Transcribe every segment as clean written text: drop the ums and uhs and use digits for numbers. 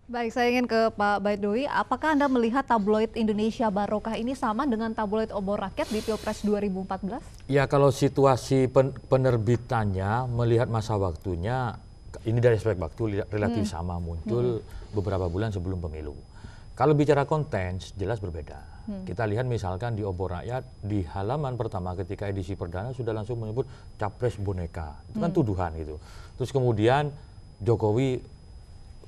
Baik, saya ingin ke Pak Baidowi. Apakah Anda melihat tabloid Indonesia Barokah ini sama dengan tabloid obor rakyat di Pilpres 2014? Ya, kalau situasi penerbitannya, melihat masa waktunya, ini dari aspek waktu relatif sama, muncul beberapa bulan sebelum pemilu. Kalau bicara konten, jelas berbeda. Kita lihat misalkan di obor rakyat, di halaman pertama ketika edisi perdana sudah langsung menyebut capres boneka. Itu kan tuduhan gitu. Terus kemudian Jokowi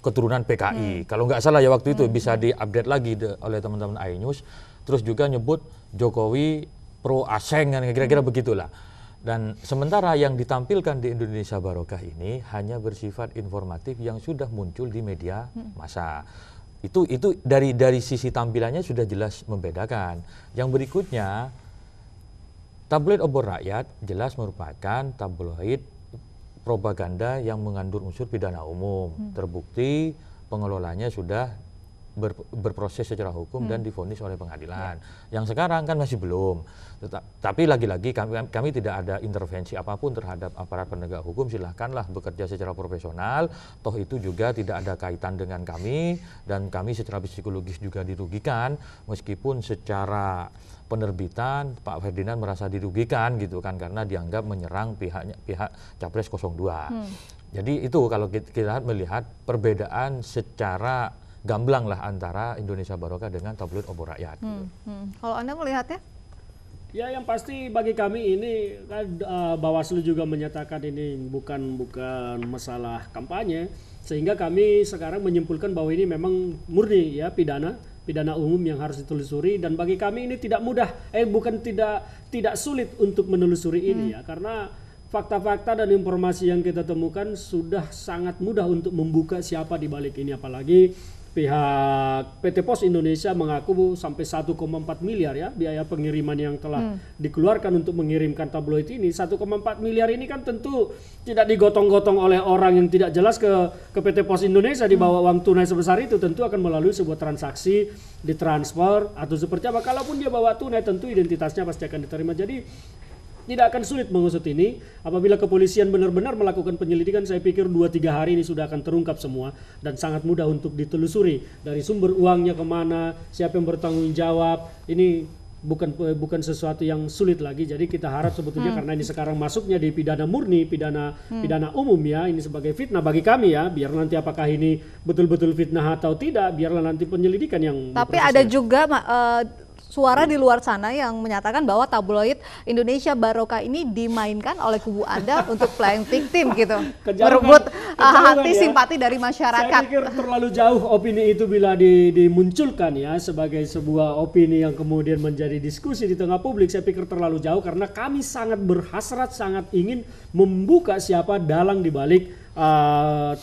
keturunan PKI. Kalau nggak salah ya waktu itu bisa diupdate lagi oleh teman-teman iNews. Terus juga nyebut Jokowi pro Aseng, kan kira-kira begitulah. Dan sementara yang ditampilkan di Indonesia Barokah ini hanya bersifat informatif yang sudah muncul di media massa. Itu dari sisi tampilannya sudah jelas membedakan. Yang berikutnya, tabloid obor rakyat jelas merupakan tabloid propaganda yang mengandung unsur pidana umum. Terbukti pengelolanya sudah berproses secara hukum dan divonis oleh pengadilan. Yang sekarang kan masih belum. Tapi lagi-lagi kami tidak ada intervensi apapun terhadap aparat penegak hukum. Silahkanlah bekerja secara profesional. Toh itu juga tidak ada kaitan dengan kami. Dan kami secara psikologis juga dirugikan. Meskipun secara penerbitan Pak Ferdinand merasa dirugikan gitu kan, karena dianggap menyerang pihak Capres 02. Jadi itu kalau kita melihat perbedaan secara gamblang lah antara Indonesia Barokah dengan tabloid obor rakyat. Kalau Anda melihatnya? Ya, yang pasti bagi kami ini kan Bawaslu juga menyatakan ini bukan masalah kampanye, sehingga kami sekarang menyimpulkan bahwa ini memang murni ya pidana umum yang harus ditelusuri, dan bagi kami ini tidak mudah, tidak sulit untuk menelusuri ini ya, karena fakta-fakta dan informasi yang kita temukan sudah sangat mudah untuk membuka siapa di balik ini, apalagi pihak PT Pos Indonesia mengaku sampai 1,4 miliar ya biaya pengiriman yang telah dikeluarkan untuk mengirimkan tabloid ini. 1,4 miliar ini kan tentu tidak digotong-gotong oleh orang yang tidak jelas ke PT Pos Indonesia di bawah uang tunai sebesar itu. Tentu akan melalui sebuah transaksi ditransfer atau seperti apa. Kalaupun dia bawa tunai, tentu identitasnya pasti akan diterima. Jadi tidak akan sulit mengusut ini. Apabila kepolisian benar-benar melakukan penyelidikan, saya pikir 2-3 hari ini sudah akan terungkap semua dan sangat mudah untuk ditelusuri dari sumber uangnya kemana, siapa yang bertanggung jawab. Ini bukan sesuatu yang sulit lagi. Jadi kita harap sebetulnya karena ini sekarang masuknya di pidana murni, pidana umum ya, ini sebagai fitnah bagi kami ya. Biar nanti apakah ini betul-betul fitnah atau tidak, biarlah nanti penyelidikan yang. Tapi ada juga suara di luar sana yang menyatakan bahwa tabloid Indonesia Barokah ini dimainkan oleh kubu Anda untuk playing victim gitu, merebut hati simpati dari masyarakat. Saya pikir terlalu jauh opini itu bila dimunculkan ya sebagai sebuah opini yang kemudian menjadi diskusi di tengah publik. Saya pikir terlalu jauh karena kami sangat berhasrat, sangat ingin membuka siapa dalang di balik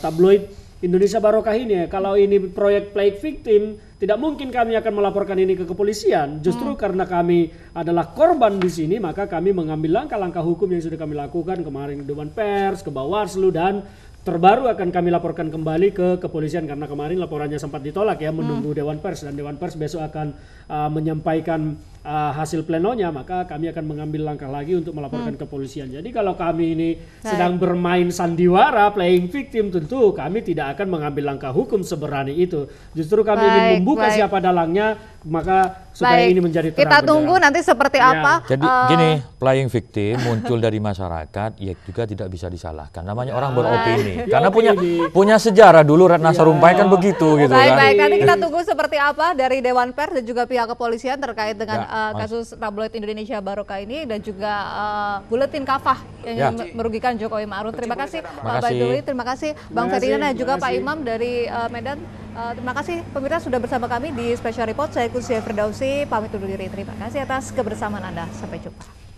tabloid Indonesia Barokah ini. Kalau ini proyek playing victim, tidak mungkin kami akan melaporkan ini ke kepolisian. Justru karena kami adalah korban di sini, maka kami mengambil langkah-langkah hukum yang sudah kami lakukan kemarin ke Dewan Pers, ke Bawaslu, dan terbaru akan kami laporkan kembali ke kepolisian karena kemarin laporannya sempat ditolak ya, menunggu Dewan Pers, dan Dewan Pers besok akan menyampaikan hasil plenonya, maka kami akan mengambil langkah lagi untuk melaporkan ke kepolisian. Jadi kalau kami ini sedang bermain sandiwara, playing victim, tentu kami tidak akan mengambil langkah hukum seberani itu. Justru kami ingin membuka siapa dalangnya, maka supaya ini menjadi terang. Kita tunggu nanti seperti apa. Jadi gini, playing victim muncul dari masyarakat, ya juga tidak bisa disalahkan. Namanya orang beropini, karena punya sejarah dulu Ratna Sarumpait kan begitu gitu kan. Baik, nanti kita tunggu seperti apa dari Dewan Pers dan juga pihak kepolisian terkait dengan kasus tabloid Indonesia Barokah ini, dan juga buletin kafah yang merugikan Jokowi Ma'ruf. Terima kasih Pak Baidowi, terima kasih Bang Ferdinand dan juga Pak Imam dari Medan. Terima kasih pemirsa sudah bersama kami di Special Report. Saya Kusya Firdausi pamit undur diri. Terima kasih atas kebersamaan Anda. Sampai jumpa.